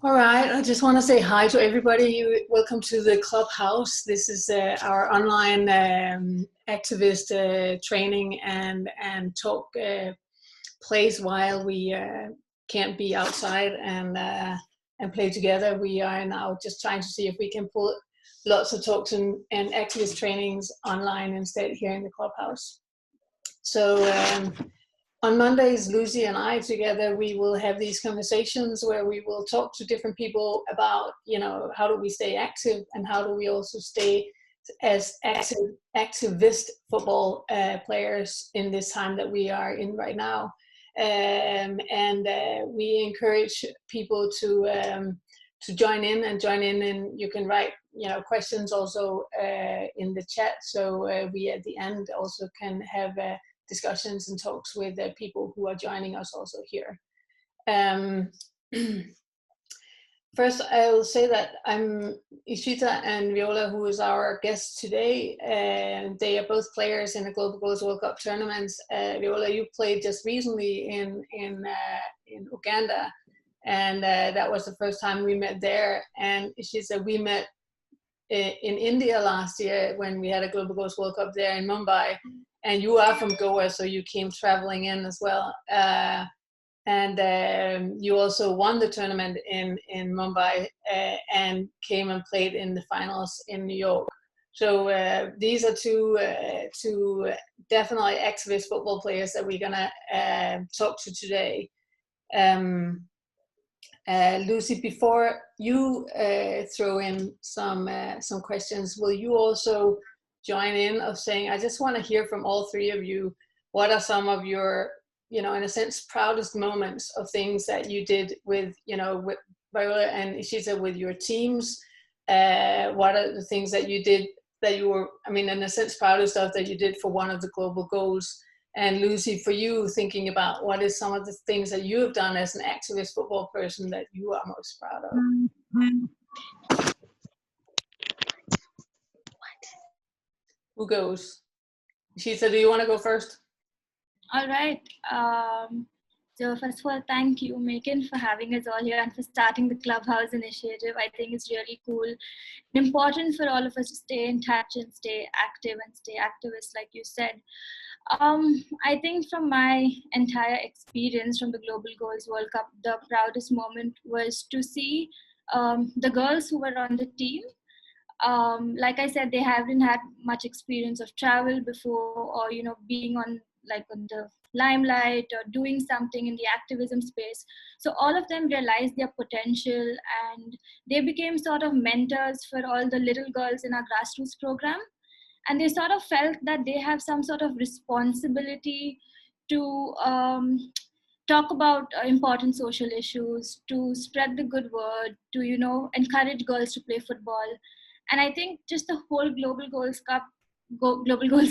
All right, I just want to say hi to everybody. Welcome to the Clubhouse. This is our online activist training and talk place while we can't be outside and play together. We are now just trying to see if we can pull lots of talks and activist trainings online instead here in the Clubhouse. So on Mondays, Lucy and I together, we will have these conversations where we will talk to different people about, how do we stay active and how do we also stay as activist football players in this time that we are in right now. We encourage people to join in, and you can write, questions also in the chat. So we at the end also can have discussions and talks with people who are joining us also here. First, I will say that I'm Ishita and Viola, who is our guest today. They are both players in the Global Goals World Cup tournaments. Viola, you played just recently in Uganda, and that was the first time we met there. And Ishita, we met in India last year when we had a Global Goals World Cup there in Mumbai. And you are from Goa, so you came traveling in as well. You also won the tournament in Mumbai and came and played in the finals in New York. So these are two definitely activist football players that we're gonna talk to today. Lucy, before you throw in some questions, will you also join in of saying, I just want to hear from all three of you, what are some of your, in a sense, proudest moments of things that you did with, with Viola and Ishita, with your teams? What are the things that you did that you were, in a sense, proudest of that you did for one of the global goals? And Lucy, for you, thinking about what is some of the things that you have done as an activist football person that you are most proud of? Who goes? Ishita, do you want to go first? All right. So first of all, thank you, Majken, for having us all here and for starting the Clubhouse initiative. I think it's really cool and important for all of us to stay in touch and stay active and stay activists, like you said. I think from my entire experience from the Global Goals World Cup, the proudest moment was to see the girls who were on the team. Like I said, they haven't had much experience of travel before, or being on the limelight or doing something in the activism space. So all of them realized their potential, and they became sort of mentors for all the little girls in our grassroots program. And they sort of felt that they have some sort of responsibility to talk about important social issues, to spread the good word, to encourage girls to play football. And I think just the whole Global Goals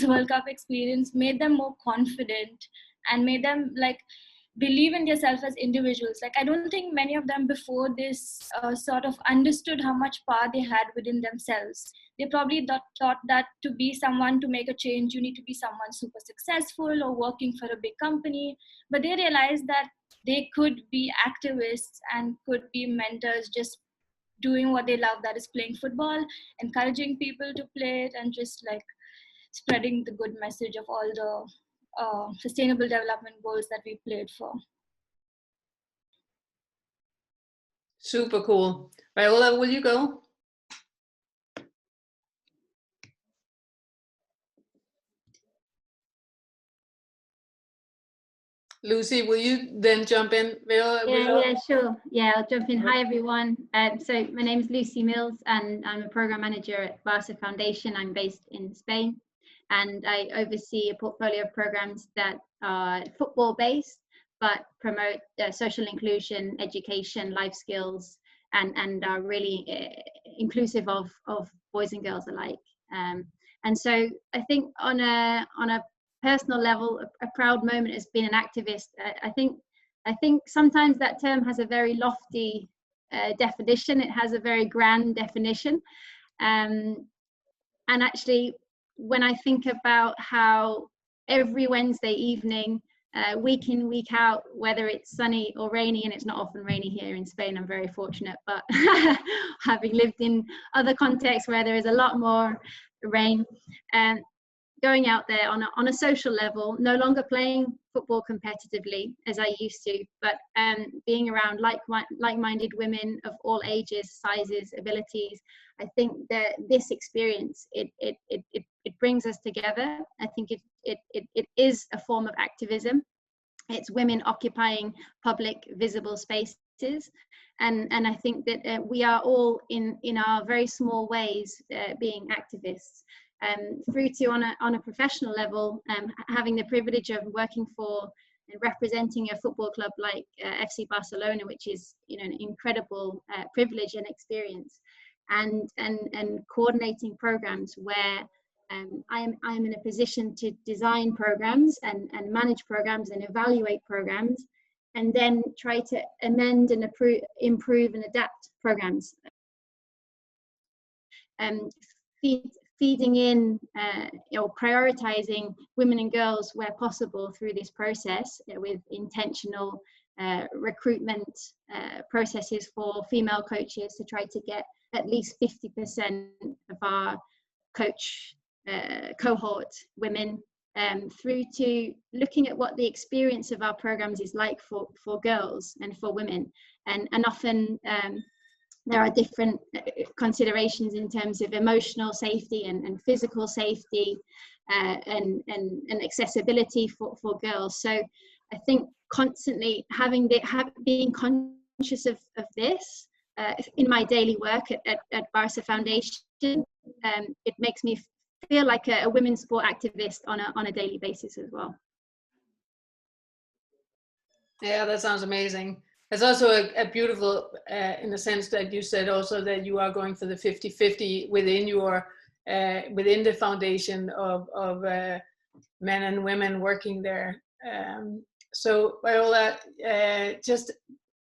World Cup experience made them more confident and made them believe in themselves as individuals. I don't think many of them before this sort of understood how much power they had within themselves. They probably thought that to be someone, to make a change, you need to be someone super successful or working for a big company. But they realized that they could be activists and could be mentors, just doing what they love, that is playing football, encouraging people to play it, and just spreading the good message of all the sustainable development goals that we played for. Super cool. Viola, will you go? Lucy, will you then jump in? Viola? Yeah, sure. Yeah, I'll jump in. Hi, everyone. So my name is Lucy Mills, and I'm a program manager at Barça Foundation. I'm based in Spain, and I oversee a portfolio of programs that are football-based, but promote social inclusion, education, life skills, and are really inclusive of boys and girls alike. And so I think on a personal level, a proud moment has been an activist. I think sometimes that term has a very lofty definition. It has a very grand definition. And actually, when I think about how every Wednesday evening week in, week out, whether it's sunny or rainy, and it's not often rainy here in Spain, I'm very fortunate, but having lived in other contexts where there is a lot more rain, and going out there on a social level, no longer playing football competitively as I used to, but being around like-minded women of all ages, sizes, abilities. I think that this experience, it brings us together. I think it is a form of activism. It's women occupying public, visible spaces. And I think that we are all in our very small ways being activists. Through to on a professional level, having the privilege of working for and representing a football club like FC Barcelona, which is, you know, an incredible privilege and experience, and coordinating programs where I'm in a position to design programs and manage programs and evaluate programs, and then try to amend and improve and adapt programs. Feeding in, prioritizing women and girls where possible through this process with intentional recruitment processes for female coaches to try to get at least 50% of our coach cohort women, through to looking at what the experience of our programs is like for girls and for women, and often there are different considerations in terms of emotional safety and physical safety and accessibility for girls. So I think constantly being conscious of this in my daily work at Barça Foundation, it makes me feel like a women's sport activist on a daily basis as well. Yeah, that sounds amazing. It's also a beautiful, in the sense that you said also that you are going for the 50-50 within your, within the foundation of men and women working there. So Viola, just,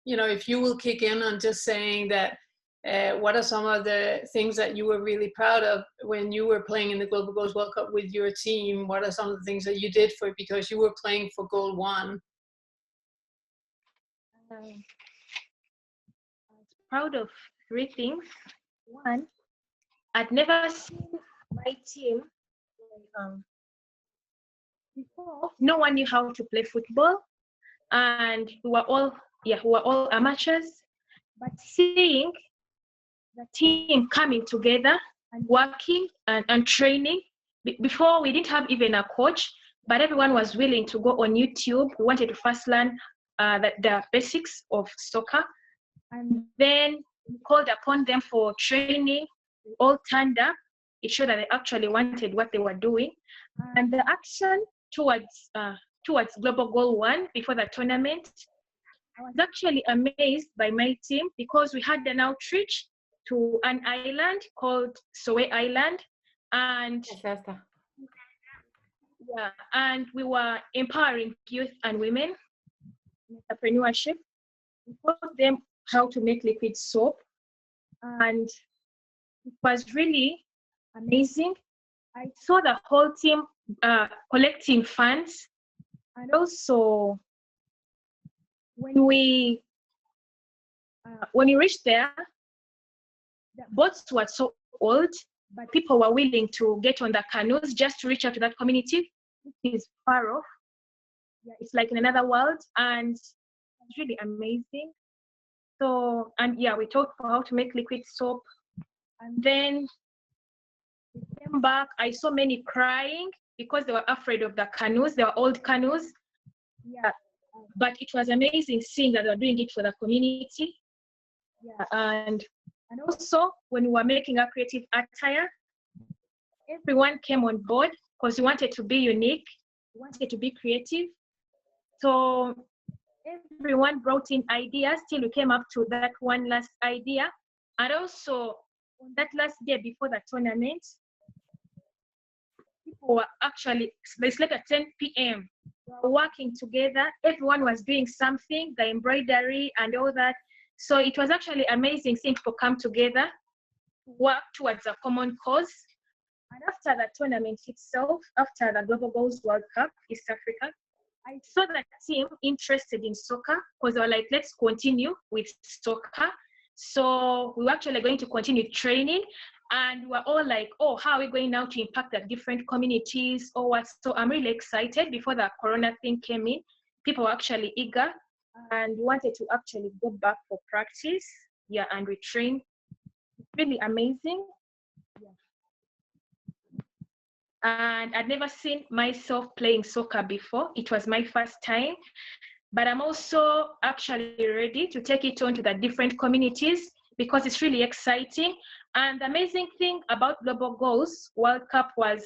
you know, if you will kick in on just saying that, what are some of the things that you were really proud of when you were playing in the Global Goals World Cup with your team? What are some of the things that you did for, because you were playing for Goal 1? I was proud of 3 things. One, I'd never seen my team before. No one knew how to play football, and we were all amateurs. But seeing the team coming together and working and training, before we didn't have even a coach, but everyone was willing to go on YouTube. We wanted to first learn the basics of soccer, and then we called upon them for training. We all turned up. It showed that they actually wanted what they were doing, and the action towards Global Goal 1 before the tournament, I was actually amazed by my team, because we had an outreach to an island called SUYAWI Island, and and we were empowering youth and women entrepreneurship. We taught them how to make liquid soap, and it was really amazing. I saw the whole team collecting funds, and also when we reached there, the boats were so old, but people were willing to get on the canoes just to reach out to that community, which is far off. Yeah, it's like in another world, and it's really amazing. So, and yeah, we taught how to make liquid soap, and then we came back. I saw many crying because they were afraid of the canoes. They were old canoes. Yeah, but it was amazing seeing that they were doing it for the community. Yeah, and also when we were making a creative attire, everyone came on board because we wanted to be unique, we wanted to be creative. So everyone brought in ideas till we came up to that one last idea. And also on that last day before the tournament, people were actually, it's like at 10 p.m. We were working together. Everyone was doing something, the embroidery and all that. So it was actually amazing seeing people come together to work towards a common cause. And after the tournament itself, after the Global Goals World Cup East Africa, I saw that team interested in soccer because they were like, let's continue with soccer. So we were actually going to continue training, and we were all like, oh, how are we going now to impact the different communities or what? So I'm really excited. Before the corona thing came in, people were actually eager and wanted to actually go back for practice. Yeah, and we trained. Really amazing. Yeah. And I'd never seen myself playing soccer before. It was my first time, but I'm also actually ready to take it on to the different communities because it's really exciting. And the amazing thing about Global Goals World Cup was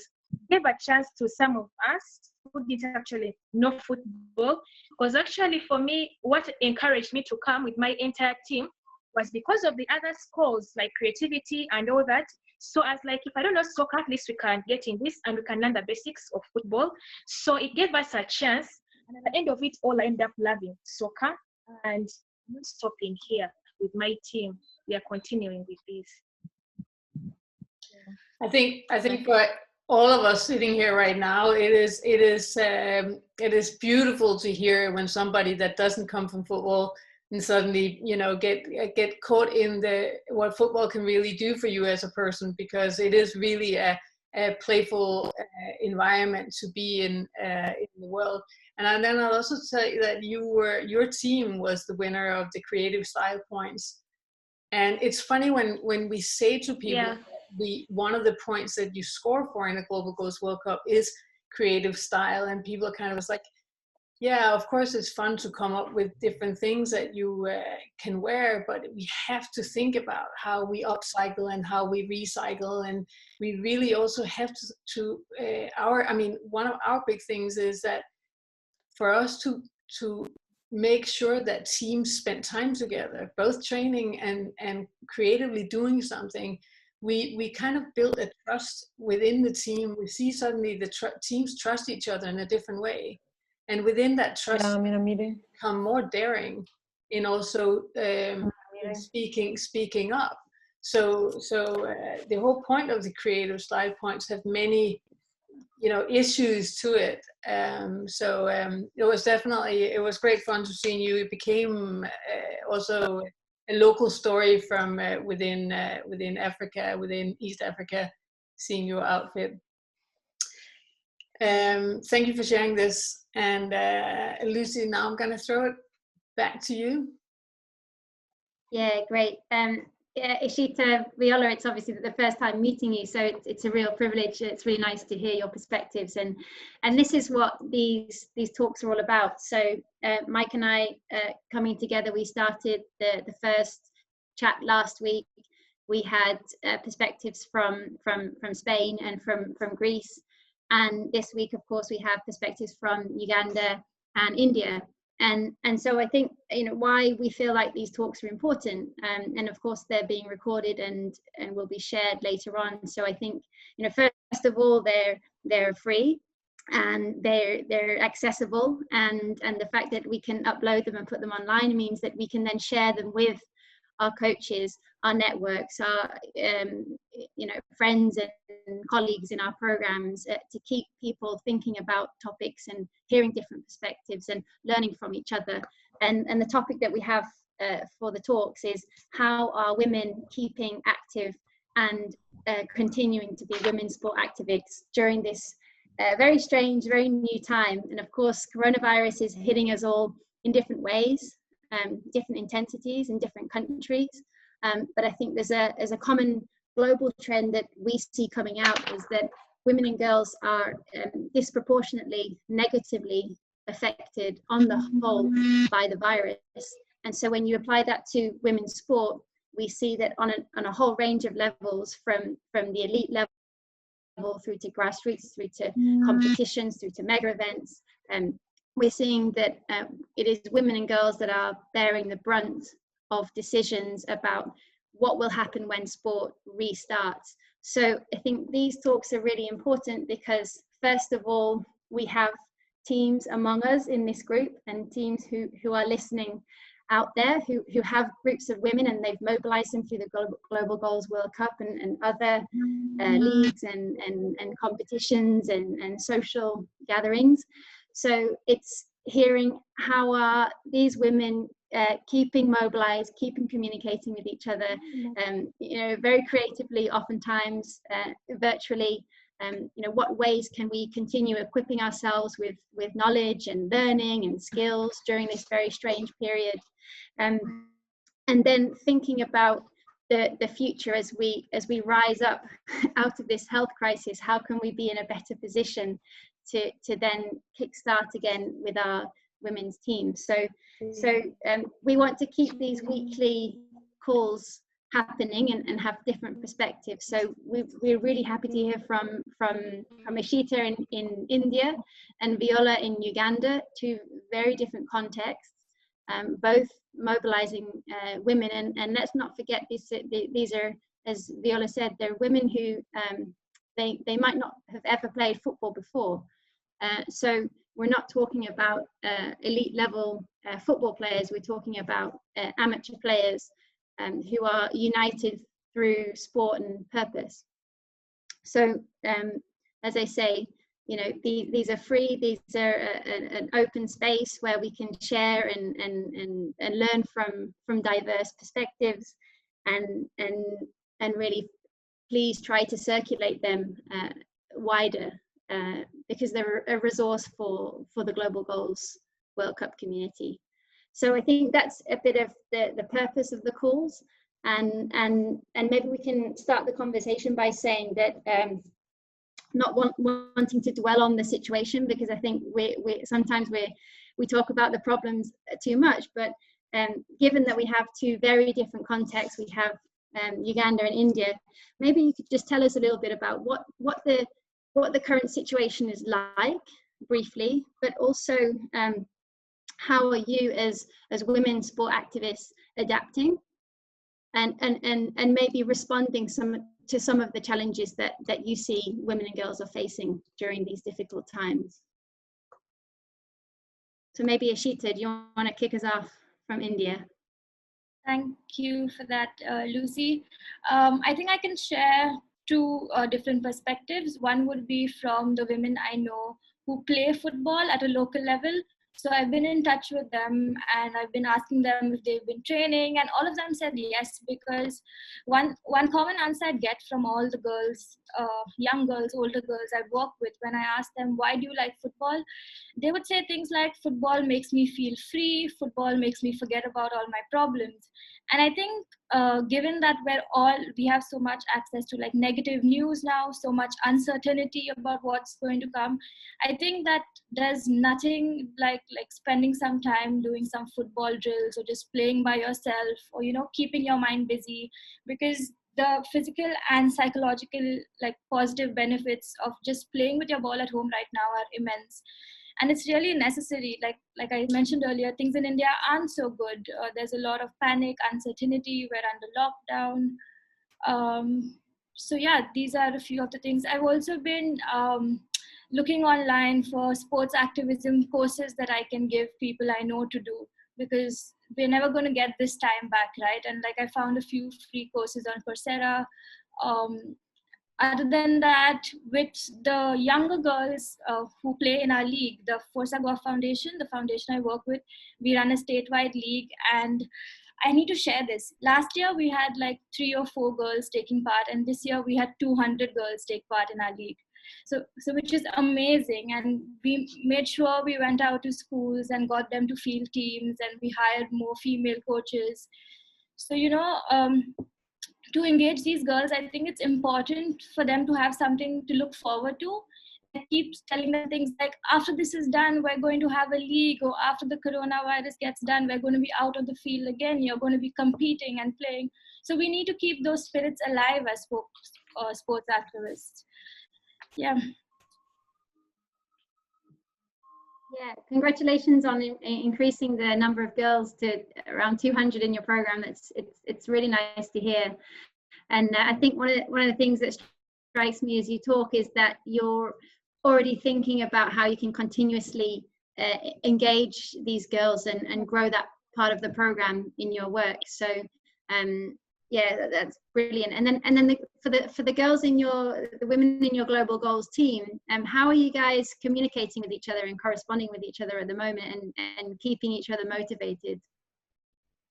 gave a chance to some of us who didn't actually know football. Because actually for me, what encouraged me to come with my entire team was because of the other scores like creativity and all that. So I was like, if I don't know soccer, at least we can get in this and we can learn the basics of football. So it gave us a chance. And at the end of it all, I ended up loving soccer and not stopping here with my team. We are continuing with this. I think for all of us sitting here right now, it is beautiful to hear when somebody that doesn't come from football and suddenly, you know, get caught in what football can really do for you as a person, because it is really a playful environment to be in the world. And then I'll also tell you that your team was the winner of the creative style points. And it's funny when we say to people, one of the points that you score for in the Global Goals World Cup is creative style, and people are kind of like, yeah, of course it's fun to come up with different things that you can wear, but we have to think about how we upcycle and how we recycle, and we really also have one of our big things is that for us to make sure that teams spend time together, both training and creatively doing something. We kind of build a trust within the team. We see suddenly the teams trust each other in a different way. And within that trust, become more daring in also in speaking up. So the whole point of the creative style points have many, you know, issues to it. It was great fun to see you. It became also a local story from within Africa, within East Africa, seeing your outfit. Thank you for sharing this. And Lucy, now I'm going to throw it back to you. Yeah, great. Ishita, Viola, it's obviously the first time meeting you, so it's a real privilege. It's really nice to hear your perspectives, and this is what these talks are all about. So Mike and I coming together, we started the first chat last week. We had perspectives from Spain and from Greece, and this week, of course, we have perspectives from Uganda and India. And so I think, you know, why we feel like these talks are important, and of course they're being recorded and will be shared later on. So I think, you know, first of all, they're free and they're accessible, and the fact that we can upload them and put them online means that we can then share them with our coaches, our networks, our you know, friends and colleagues in our programs, to keep people thinking about topics and hearing different perspectives and learning from each other. And the topic that we have for the talks is how are women keeping active and continuing to be women's sport activists during this very strange, very new time. And of course, coronavirus is hitting us all in different ways. Different intensities in different countries, but I think there's a common global trend that we see coming out, is that women and girls are disproportionately negatively affected on the whole by the virus. And so when you apply that to women's sport, we see that on a whole range of levels, from the elite level through to grassroots, through to competitions, through to mega events, we're seeing that it is women and girls that are bearing the brunt of decisions about what will happen when sport restarts. So I think these talks are really important because, first of all, we have teams among us in this group, and teams who are listening out there who have groups of women, and they've mobilized them through the Global Goals World Cup and other leagues and competitions and social gatherings. So it's hearing how are these women keeping mobilized, keeping communicating with each other, you know, very creatively, oftentimes virtually. You know, what ways can we continue equipping ourselves with knowledge and learning and skills during this very strange period, and then thinking about the future as we rise up out of this health crisis. How can we be in a better position to then kickstart again with our women's team? So we want to keep these weekly calls happening and have different perspectives. So we're really happy to hear from Ishita in India and Viola in Uganda, two very different contexts, both mobilizing women. And let's not forget, these are, as Viola said, they're women who they might not have ever played football before. So we're not talking about elite level football players. We're talking about amateur players who are united through sport and purpose. So as I say, you know, these are free, these are an open space where we can share and learn from diverse perspectives, and really please try to circulate them wider, because they're a resource for the Global Goals World Cup community. So I think that's a bit of the purpose of the calls, and maybe we can start the conversation by saying that not wanting to dwell on the situation, because I think we sometimes we talk about the problems too much, but given that we have two very different contexts, we have Uganda and India, maybe you could just tell us a little bit about what the current situation is like, briefly, but also how are you as women sport activists adapting and maybe responding to some of the challenges that you see women and girls are facing during these difficult times. So maybe Ishita, do you want to kick us off from India? Thank you for that, Lucy. I think I can share two different perspectives. One would be from the women I know who play football at a local level. So I've been in touch with them and I've been asking them if they've been training, and all of them said yes, because one common answer I get from all the girls, young girls, older girls I work with, when I ask them, why do you like football? They would say things like, football makes me feel free, football makes me forget about all my problems. And I think given that we have so much access to like negative news now, so much uncertainty about what's going to come, I think that there's nothing like spending some time doing some football drills or just playing by yourself, or, you know, keeping your mind busy, because the physical and psychological like positive benefits of just playing with your ball at home right now are immense. And it's really necessary. Like I mentioned earlier, things in India aren't so good. There's a lot of panic, uncertainty. We're under lockdown. So yeah, these are a few of the things. I've also been looking online for sports activism courses that I can give people I know to do, because we're never going to get this time back, right? And like I found a few free courses on Coursera. Other than that, with the younger girls who play in our league, the Forca Goa Foundation, the foundation I work with, we run a statewide league. And I need to share this. Last year, we had like 3 or 4 girls taking part. And this year, we had 200 girls take part in our league. So which is amazing. And we made sure we went out to schools and got them to field teams. And we hired more female coaches. So, you know, to engage these girls, I think it's important for them to have something to look forward to. I keep telling them things like, after this is done, we're going to have a league, or after the coronavirus gets done, we're going to be out on the field again. You're going to be competing and playing. So we need to keep those spirits alive as sports activists. Yeah. Yeah, congratulations on increasing the number of girls to around 200 in your program. It's really nice to hear. And I think one of the things that strikes me as you talk is that you're already thinking about how you can continuously engage these girls and grow that part of the program in your work. So Yeah, that's brilliant. And then for the girls in the women in your global goals team, how are you guys communicating with each other and corresponding with each other at the moment, and keeping each other motivated?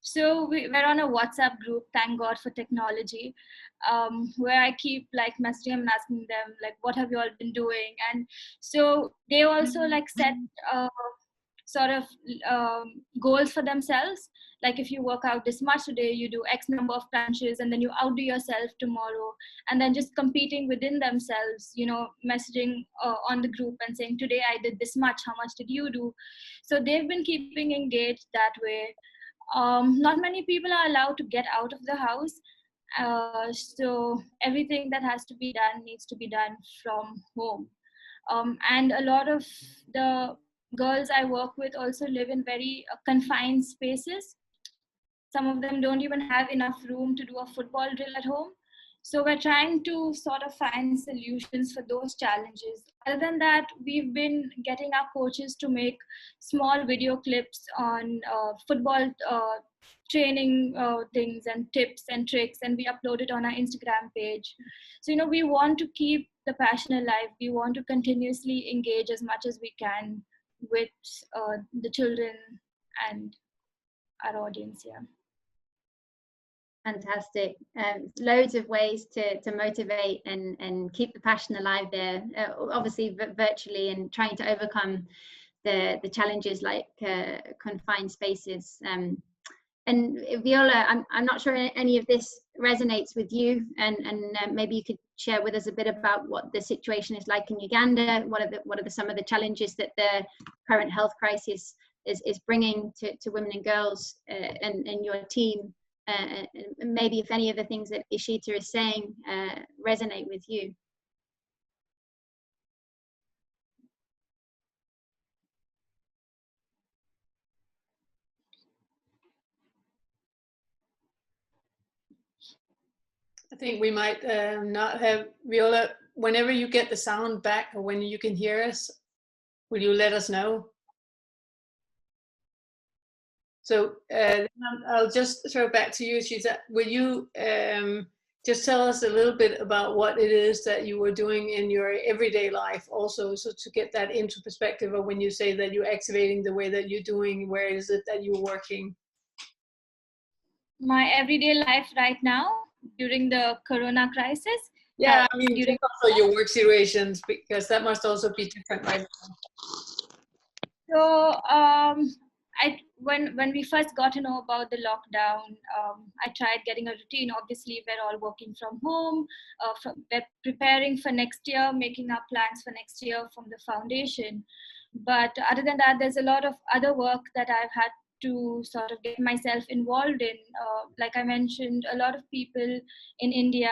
So we're on a WhatsApp group, thank God for technology, where I keep like messaging them and asking them like, what have you all been doing? And so they also like set sort of goals for themselves. Like if you work out this much today, you do X number of crunches, and then you outdo yourself tomorrow, and then just competing within themselves, you know, messaging on the group and saying, today I did this much, how much did you do? So they've been keeping engaged that way. Not many people are allowed to get out of the house. So everything that has to be done needs to be done from home. And a lot of the girls I work with also live in very confined spaces. Some of them don't even have enough room to do a football drill at home. So we're trying to sort of find solutions for those challenges. Other than that, we've been getting our coaches to make small video clips on football training things and tips and tricks, and we upload it on our Instagram page. So, you know, we want to keep the passion alive. We want to continuously engage as much as we can with the children and our audience here. Fantastic. Loads of ways to motivate and keep the passion alive there, obviously virtually, and trying to overcome the challenges like confined spaces. And Viola, I'm not sure any of this resonates with you, and maybe you could share with us a bit about what the situation is like in Uganda. What are some of the challenges that the current health crisis is bringing to women and girls and your team? And maybe if any of the things that Ishita is saying resonate with you. I think we might not have, Viola, whenever you get the sound back or when you can hear us, will you let us know? So I'll just throw it back to you, Ishita. Will you just tell us a little bit about what it is that you were doing in your everyday life also, so to get that into perspective of when you say that you're activating the way that you're doing, where is it that you're working? My everyday life right now during the Corona crisis? Yeah, I mean, during also your work situations, because that must also be different right now. So when we first got to know about the lockdown, I tried getting a routine. Obviously, we're all working from home, we're preparing for next year, making our plans for next year from the foundation. But other than that, there's a lot of other work that I've had to sort of get myself involved in. Like I mentioned, a lot of people in India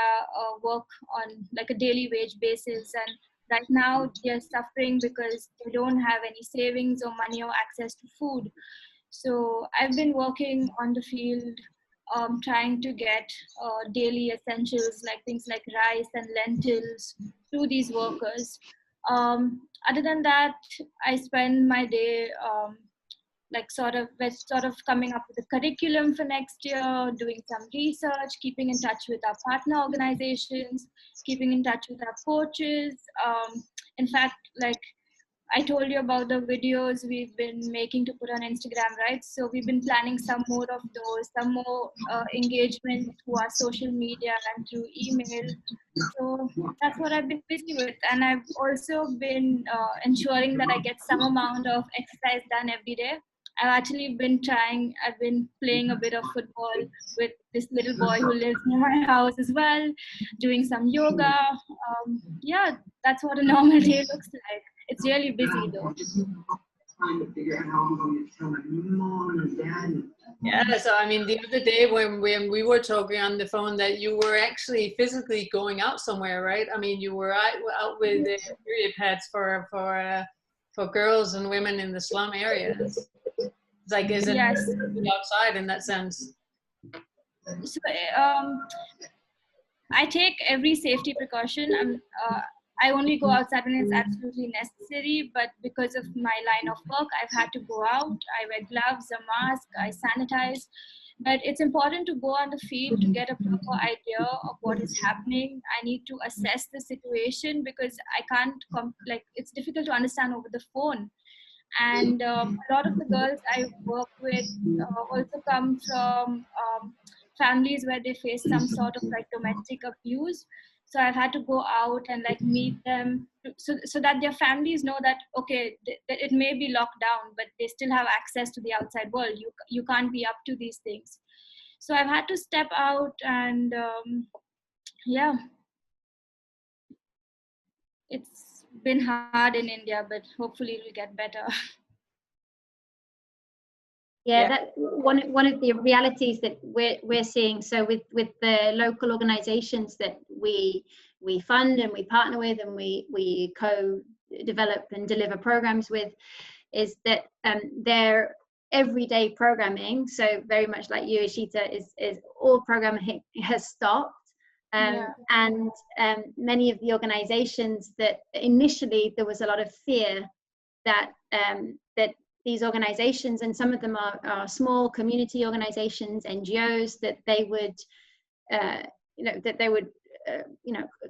work on like a daily wage basis, and right now they're suffering because they don't have any savings or money or access to food. So I've been working on the field, trying to get daily essentials like things like rice and lentils to these workers. Other than that, I spend my day we're sort of coming up with a curriculum for next year, doing some research, keeping in touch with our partner organizations, keeping in touch with our coaches. In fact, like I told you about the videos we've been making to put on Instagram, right? So we've been planning some more of those, some more engagement through our social media and through email. So that's what I've been busy with. And I've also been ensuring that I get some amount of exercise done every day. I've been playing a bit of football with this little boy who lives near my house as well, doing some yoga. Yeah, that's what a normal day looks like. It's really busy though. Yeah, so I mean, the other day when we were talking on the phone, that you were actually physically going out somewhere, right? I mean, you were out with the period pads for girls and women in the slum areas. It's like, is it yes. outside in that sense? So I take every safety precaution. I only go outside when it's absolutely necessary, but because of my line of work, I've had to go out. I wear gloves, a mask, I sanitize. But it's important to go on the field to get a proper idea of what is happening. I need to assess the situation because I can't, it's difficult to understand over the phone. And a lot of the girls I work with also come from families where they face some sort of like domestic abuse. So I've had to go out and like meet them so that their families know that, okay, it may be locked down, but they still have access to the outside world. You can't be up to these things. So I've had to step out and yeah, it's been hard in India, but hopefully it will get better. Yeah, that one of the realities that we're seeing. So with the local organizations that we fund and we partner with and we co-develop and deliver programs with, is that their everyday programming, so very much like you, Ishita, is all programming has stopped. And many of the organizations that initially there was a lot of fear that that these organizations, and some of them are small community organizations, NGOs, that they would,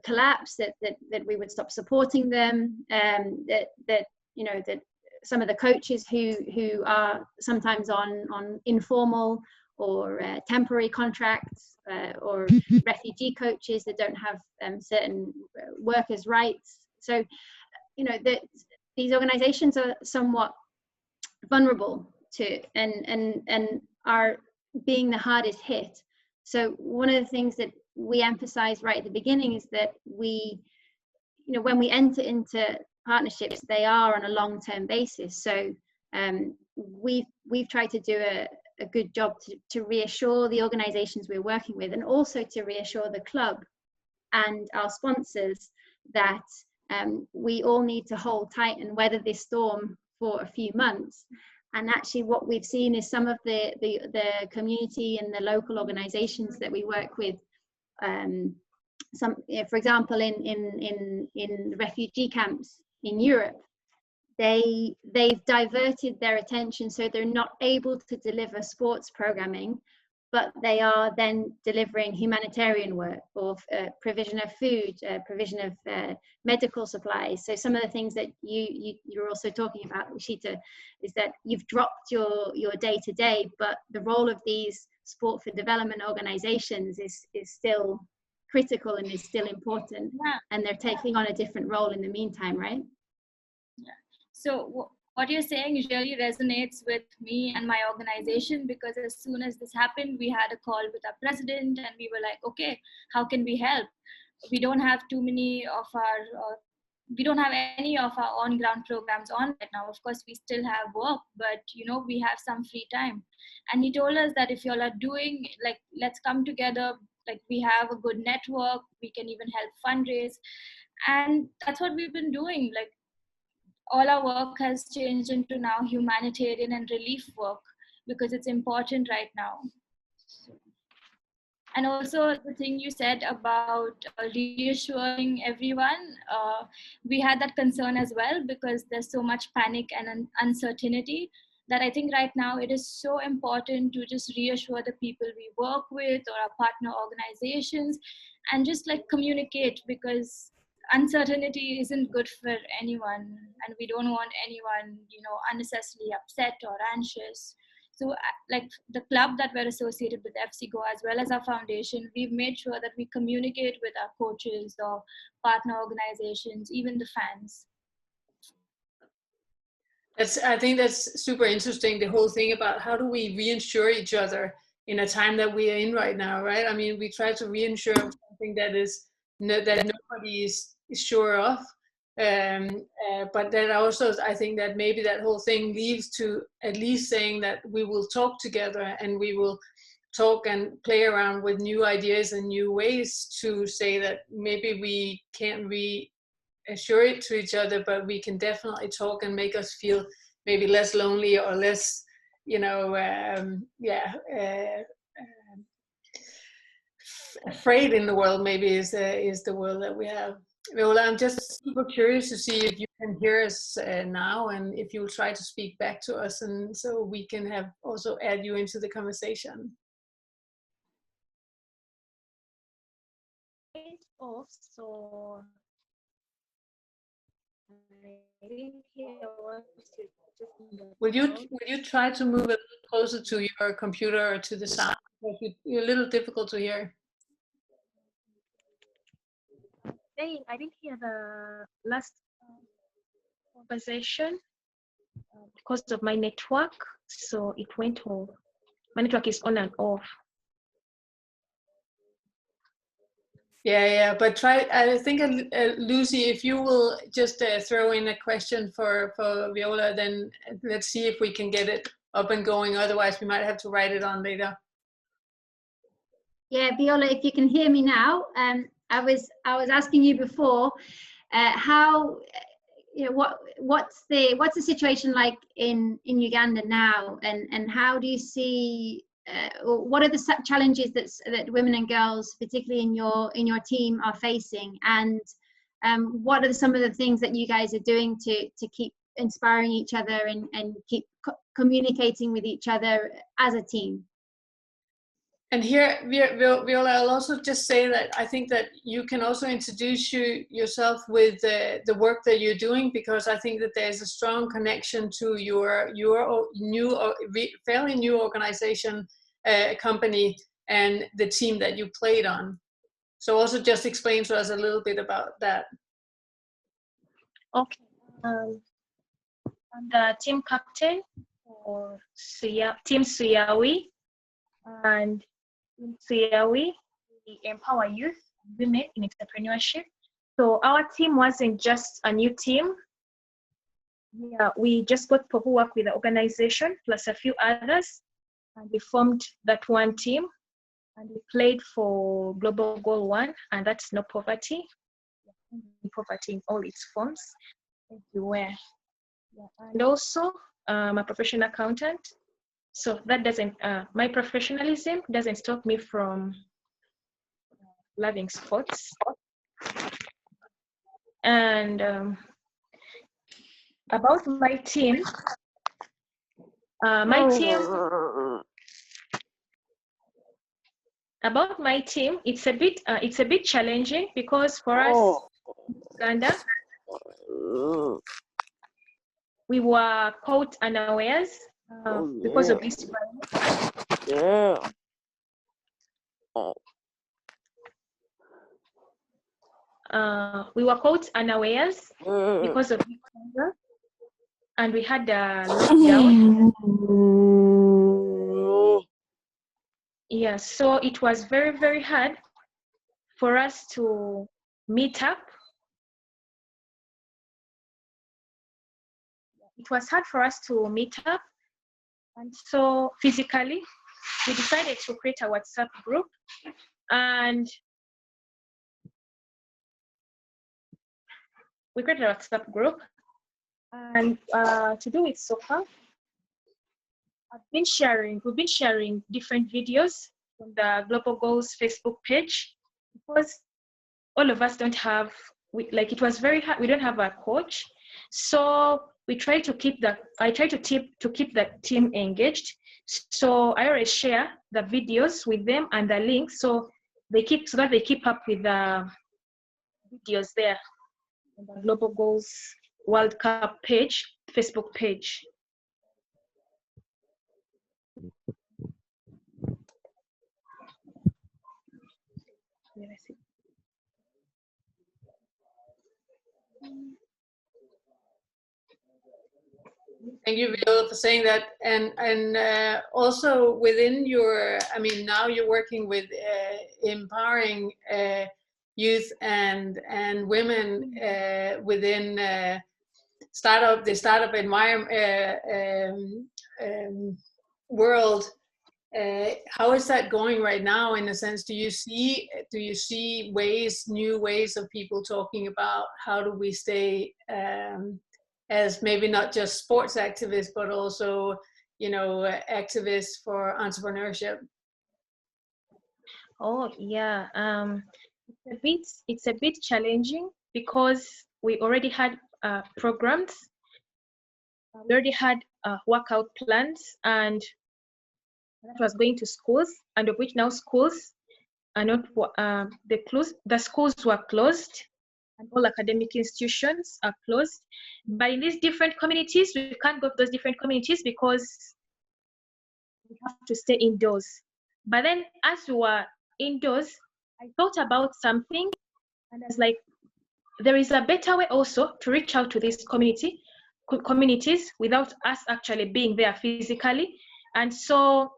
collapse, that we would stop supporting them, that some of the coaches who are sometimes on informal or temporary contracts, or refugee coaches that don't have certain workers' rights. So, these organizations are somewhat vulnerable to and are being the hardest hit. So one of the things that we emphasize right at the beginning is that we, when we enter into partnerships, they are on a long-term basis. So we've tried to do a good job to reassure the organizations we're working with, and also to reassure the club and our sponsors that we all need to hold tight and weather this storm for a few months. And actually what we've seen is some of the community and the local organizations that we work with, for example, in the refugee camps in Europe, they've diverted their attention, so they're not able to deliver sports programming, but they are then delivering humanitarian work, or provision of food, provision of medical supplies. So some of the things that you're also talking about, Ishita, is that you've dropped your day-to-day, but the role of these sport for development organizations is still critical and is still important. Yeah. And they're taking on a different role in the meantime, right? Yeah. So what you're saying really resonates with me and my organization, because as soon as this happened, we had a call with our president and we were like, okay, how can we help? We don't have any of our on-ground programs on right now. Of course, we still have work, but we have some free time. And he told us that if y'all are doing, like, let's come together, like we have a good network, we can even help fundraise. And that's what we've been doing. Like, all our work has changed into now humanitarian and relief work, because it's important right now. And also the thing you said about reassuring everyone, we had that concern as well, because there's so much panic and uncertainty, that I think right now it is so important to just reassure the people we work with or our partner organizations, and just like communicate, because uncertainty isn't good for anyone, and we don't want anyone, unnecessarily upset or anxious. So like the club that we're associated with, FC Goa, as well as our foundation, we've made sure that we communicate with our coaches or partner organizations, even the fans. I think that's super interesting, the whole thing about how do we reinsure each other in a time that we are in right now, right? I mean, we try to reinsure something that nobody is sure of. But then also, I think that maybe that whole thing leads to at least saying that we will talk together, and we will talk and play around with new ideas and new ways to say that maybe we can't reassure it to each other, but we can definitely talk and make us feel maybe less lonely or less, afraid in the world, maybe is the world that we have. Viola, I'm just super curious to see if you can hear us now, and if you'll try to speak back to us, and so we can have also add you into the conversation. off, so I didn't hear what you just. Would you try to move a little closer to your computer or to the sound? You're a little difficult to hear. I didn't hear the last conversation because of my network, so it went off. My network is on and off. Yeah, but try. I think Lucy, if you will just throw in a question for Viola, then let's see if we can get it up and going. Otherwise, we might have to write it on later. Yeah, Viola, if you can hear me now, I was asking you before, how, you know, what's the situation like in Uganda now, and how do you see, what are the challenges that women and girls, particularly in your team, are facing, and what are some of the things that you guys are doing to keep inspiring each other and keep communicating with each other as a team? And here, Viola, I'll also just say that I think that you can also introduce yourself with the work that you're doing, because I think that there's a strong connection to your new, fairly new organization, company, and the team that you played on. So also just explain to us a little bit about that. Okay. I'm the team captain for Team SUYAWI, and in SUYAWI, we empower youth and women in entrepreneurship. So our team wasn't just a new team. Yeah, we just got people who work with the organization plus a few others, and we formed that one team, and we played for Global Goal 1, and that's no poverty. Poverty in all its forms, everywhere. Yeah. And also, I'm a professional accountant. So that doesn't, my professionalism doesn't stop me from loving sports. And about my team, it's a bit challenging, because for us, Uganda, we were caught unawares because of this virus. We were caught unawares because of this virus, and we had a lockdown. Yeah, so it was very, very hard for us to meet up. It was hard for us to meet up, and so physically, we decided to create a WhatsApp group, and we created a WhatsApp group, and to do with soccer, we've been sharing different videos from the Global Goals Facebook page, because all of us don't have, it was very hard, we don't have a coach, so we try to keep I try to keep the team engaged. So I always share the videos with them and the links, so that they keep up with the videos there on the Global Goals World Cup page, Facebook page. Thank you, Viola, for saying that. And also within your, I mean, now you're working with empowering youth and women within the startup environment world. How is that going right now? In a sense, do you see new ways of people talking about how do we stay as maybe not just sports activists, but also, you know, activists for entrepreneurship? Oh yeah, it's a bit challenging, because we already had programs, we already had workout plans, and that was going to schools, and of which now schools are not, the schools were closed and all academic institutions are closed. But in these different communities, we can't go to those different communities because we have to stay indoors. But then as we were indoors, I thought about something and I was like, there is a better way also to reach out to these communities without us actually being there physically. And so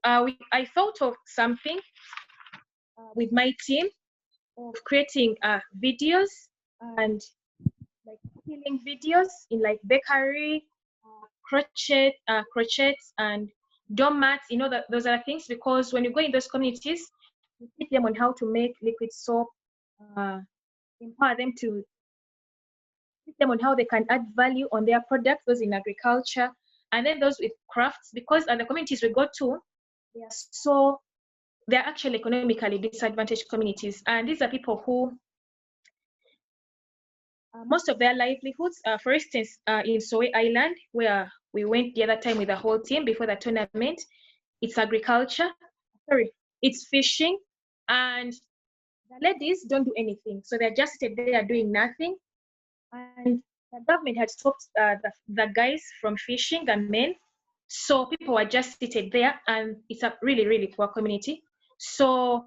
I thought of something with my team of creating videos and like healing videos in like bakery, crochets and dorm mats, you know, that those are things, because when you go in those communities, you teach them on how to make liquid soap, empower them to teach them on how they can add value on their products, those in agriculture, and then those with crafts, because at the communities we go to, they're actually economically disadvantaged communities, and these are people who most of their livelihoods, for instance, in SUYAWI Island, where we went the other time with the whole team before the tournament, it's agriculture, it's fishing, and the ladies don't do anything. So they're just there doing nothing. And the government had stopped the guys from fishing, the men. So people were just seated there, and it's a really, really poor community. So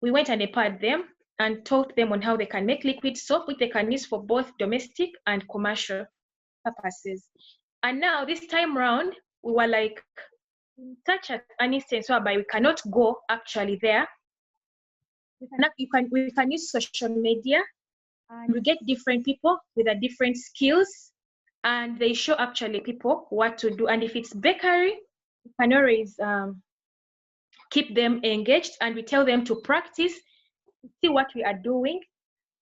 we went and empowered them and taught them on how they can make liquid soap, which they can use for both domestic and commercial purposes. And now this time round, we were like in such an instance whereby we cannot go actually there. We can use social media, and we get different people with a different skills, and they show actually people what to do. And if it's bakery, we can always keep them engaged, and we tell them to practice, see what we are doing,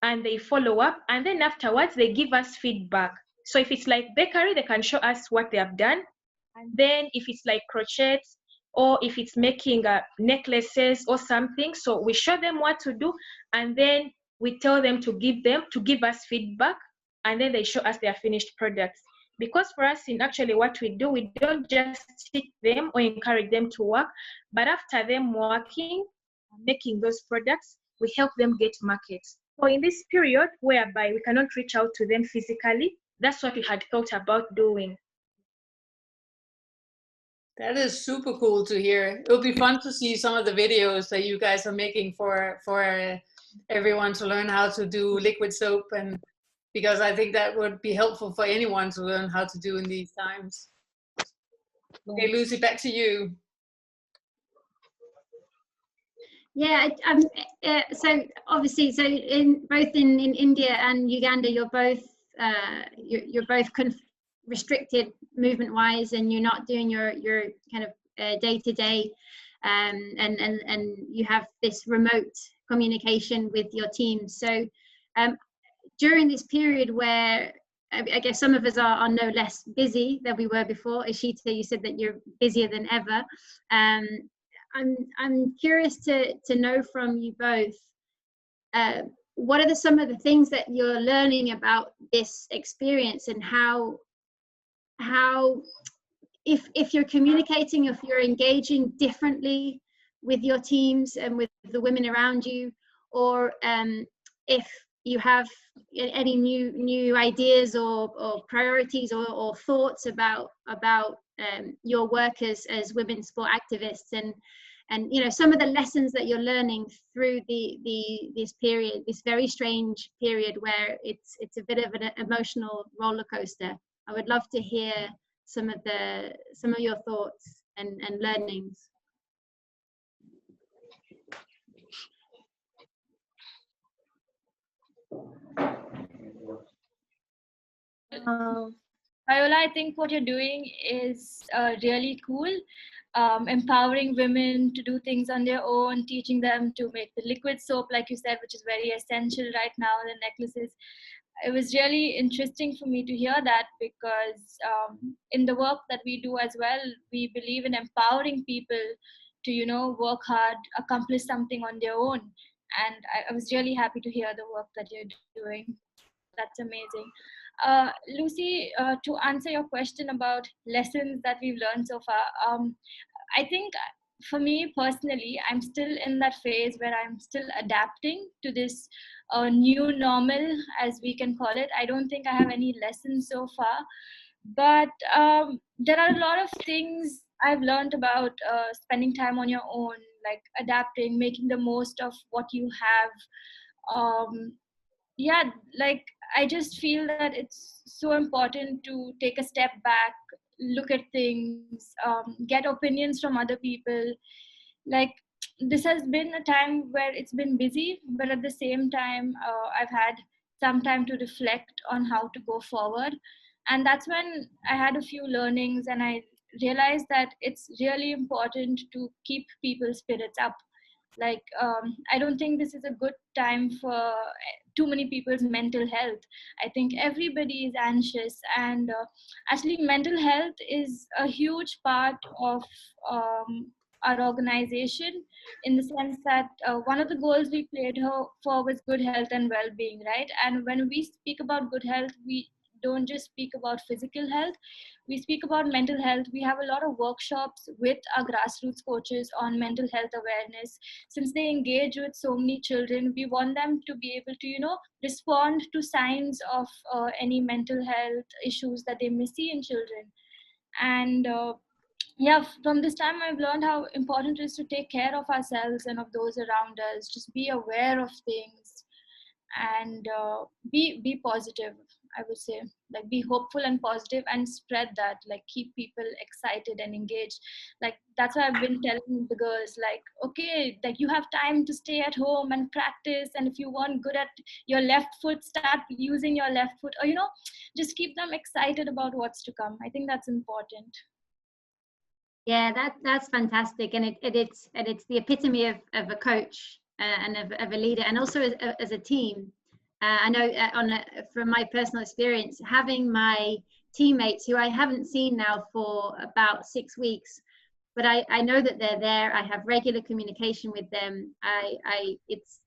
and they follow up, and then afterwards they give us feedback. So if it's like bakery, they can show us what they have done, and then if it's like crochets, or if it's making necklaces or something, so we show them what to do, and then we tell them to give us feedback, and then they show us their finished products. Because for us, in actually what we do, we don't just teach them or encourage them to work, but after them working, making those products, we help them get markets. So in this period whereby we cannot reach out to them physically, that's what we had thought about doing. That is super cool to hear. It'll be fun to see some of the videos that you guys are making for everyone to learn how to do liquid soap, and because I think that would be helpful for anyone to learn how to do in these times. Okay, Lucy, back to you. Yeah, so obviously, so both in India and Uganda, you're both restricted movement-wise, and you're not doing your kind of day-to-day, and you have this remote communication with your team. So during this period where I guess some of us are no less busy than we were before. Ishita, you said that you're busier than ever. I'm curious to know from you both, what are some of the things that you're learning about this experience, and how if you're communicating, if you're engaging differently with your teams and with the women around you, or if you have any new ideas or priorities or thoughts about your work as women's sport activists, and you know, some of the lessons that you're learning through this period, this very strange period where it's a bit of an emotional roller coaster. I would love to hear some of your thoughts and learnings. Viola, I think what you're doing is really cool. Empowering women to do things on their own, teaching them to make the liquid soap, like you said, which is very essential right now, the necklaces. It was really interesting for me to hear that, because in the work that we do as well, we believe in empowering people to, you know, work hard, accomplish something on their own. And I was really happy to hear the work that you're doing. That's amazing. Lucy, to answer your question about lessons that we've learned so far, I think for me personally, I'm still in that phase where I'm still adapting to this new normal, as we can call it. I don't think I have any lessons so far, but there are a lot of things I've learned about spending time on your own, like adapting, making the most of what you have. Yeah, like I just feel that it's so important to take a step back, look at things, get opinions from other people. Like, this has been a time where it's been busy, but at the same time, I've had some time to reflect on how to go forward. And that's when I had a few learnings, and I realized that it's really important to keep people's spirits up. Like, I don't think this is a good time for too many people's mental health. I think everybody is anxious, and actually mental health is a huge part of our organization, in the sense that one of the goals we played for was good health and well-being, right? And when we speak about good health, we don't just speak about physical health, we speak about mental health. We have a lot of workshops with our grassroots coaches on mental health awareness. Since they engage with so many children, we want them to be able to, respond to signs of any mental health issues that they may see in children. And yeah, from this time I've learned how important it is to take care of ourselves and of those around us. Just be aware of things, and be positive, I would say. Like, be hopeful and positive, and spread that. Like, keep people excited and engaged. Like, that's why I've been telling the girls, like, okay, like, you have time to stay at home and practice, and if you want good at your left foot, start using your left foot, or just keep them excited about what's to come. I think that's important. Yeah, that's fantastic, and it's the epitome of a coach and of a leader, and also as a team. I know from my personal experience, having my teammates who I haven't seen now for about 6 weeks, but I know that they're there. I have regular communication with them. It's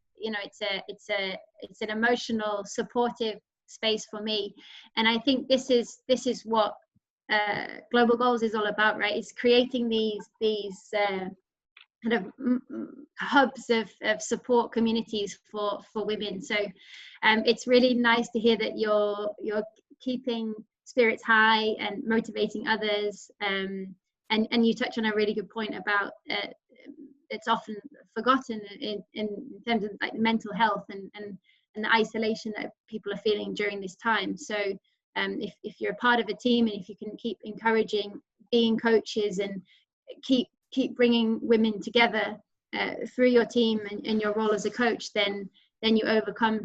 an emotional, supportive space for me, and I think this is what Global Goals is all about, right? It's creating these kind of hubs of support communities for women. So it's really nice to hear that you're keeping spirits high and motivating others. And you touch on a really good point about it's often forgotten in terms of like mental health and the isolation that people are feeling during this time. So if you're a part of a team, and if you can keep encouraging, being coaches, and keep bringing women together through your team and your role as a coach, then you overcome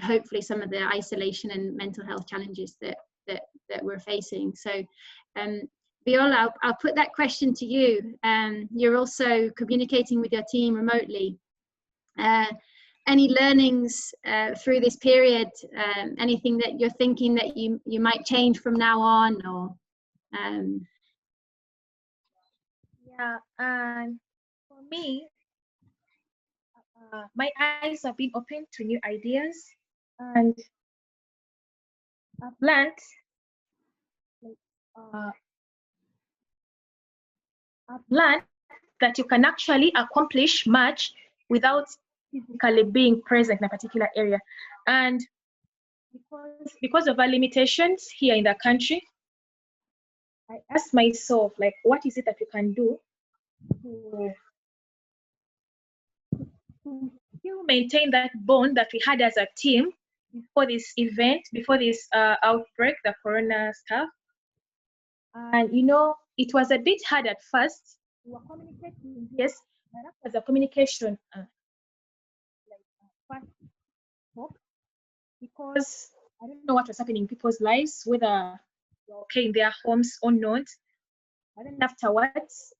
hopefully some of the isolation and mental health challenges that we're facing. So Viola, I'll put that question to you. You're also communicating with your team remotely. Any learnings through this period? Anything that you're thinking that you might change from now on, or? Yeah, and for me, my eyes have been open to new ideas, and I've learned that you can actually accomplish much without physically being present in a particular area. And because of our limitations here in the country, I asked myself, like, what is it that you can do to maintain that bond that we had as a team before this event, before this outbreak, the corona stuff. And it was a bit hard at first. We were communicating, yes, but after the communication, because I don't know what was happening in people's lives, whether they're okay in their homes or not. But then afterwards,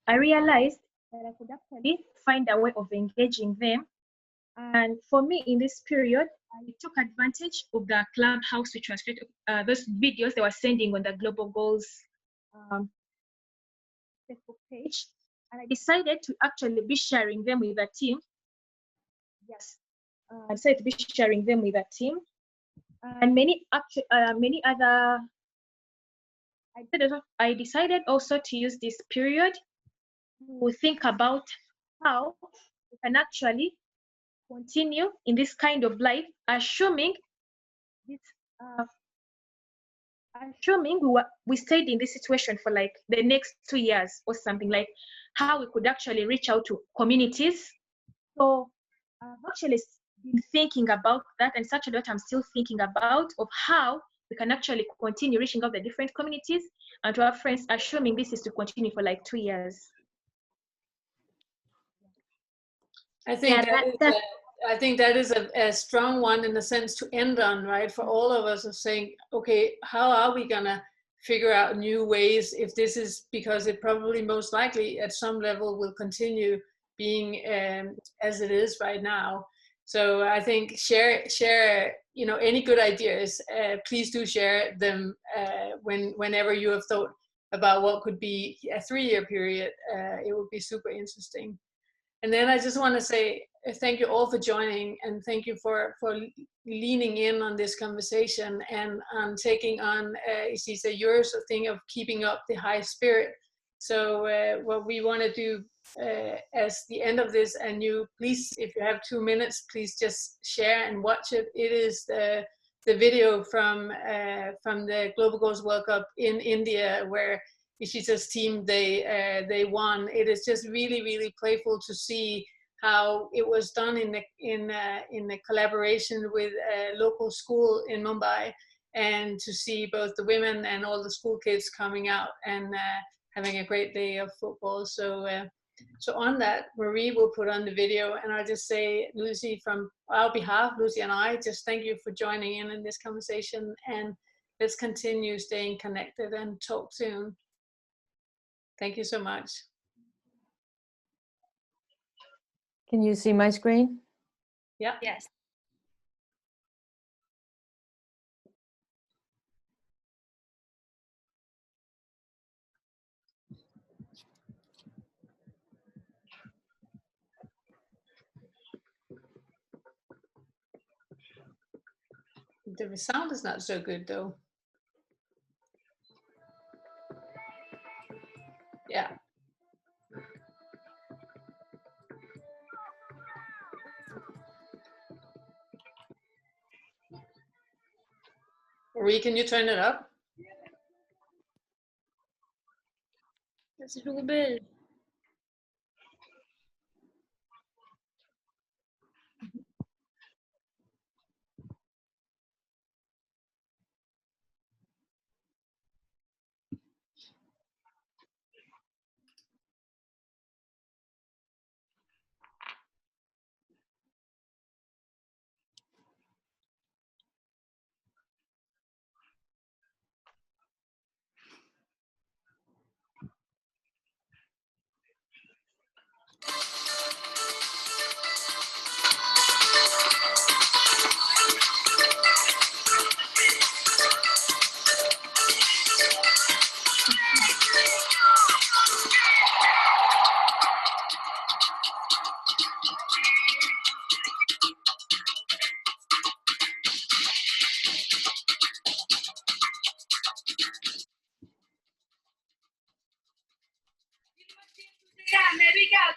I realized that I could actually find a way of engaging them. And for me, in this period, I took advantage of the Clubhouse, which was those videos they were sending on the Global Goals Facebook page. And I decided to actually be sharing them with the team. Yes, I decided to be sharing them with the team. And many other I decided also to use this period to think about how we can actually continue in this kind of life, assuming we stayed in this situation for like the next 2 years or something, like how we could actually reach out to communities. So I've actually been thinking about that, and it's actually what I'm still thinking about, of how we can actually continue reaching out to the different communities and to our friends, assuming this is to continue for like 2 years. I think I think that is a strong one in the sense to end on, right? For all of us, of saying, okay, how are we gonna figure out new ways if this is, because it probably most likely at some level will continue being as it is right now. So I think share you know, any good ideas, please do share them whenever you have thought about what could be a 3-year period. It would be super interesting. And then I just want to say thank you all for joining, and thank you for leaning in on this conversation and taking on, Ishita, your thing of keeping up the high spirit. So what we want to do as the end of this, and you please, if you have 2 minutes, please just share and watch it. It is the video from the Global Goals World Cup in India, where Ishita's team, they won. It is just really, really playful to see how it was done in the collaboration with a local school in Mumbai, and to see both the women and all the school kids coming out and having a great day of football. So on that, Marie will put on the video, and I'll just say, Lucy, from our behalf, Lucy and I, just thank you for joining in this conversation, and let's continue staying connected and talk soon. Thank you so much. Can you see my screen? Yeah. Yes. The sound is not so good though. Yeah. Marie, can you turn it up? It's Rubel.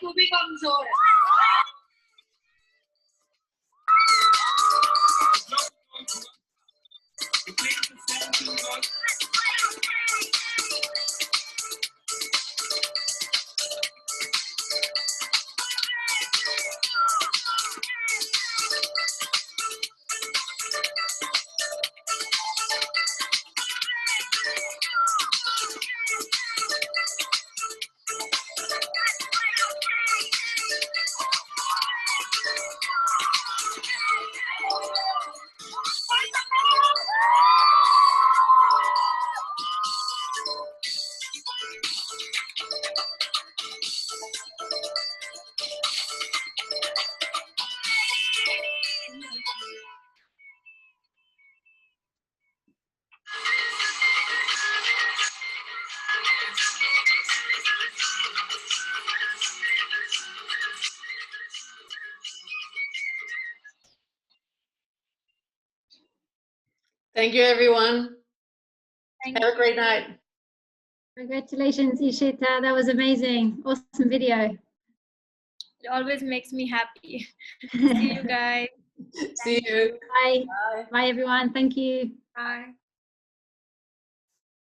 तू भी कमजोर है। Thank you, everyone. Have a great night. Congratulations, Ishita. That was amazing. Awesome video. It always makes me happy. See you guys. See you. Bye. Bye. Bye, everyone. Thank you. Bye.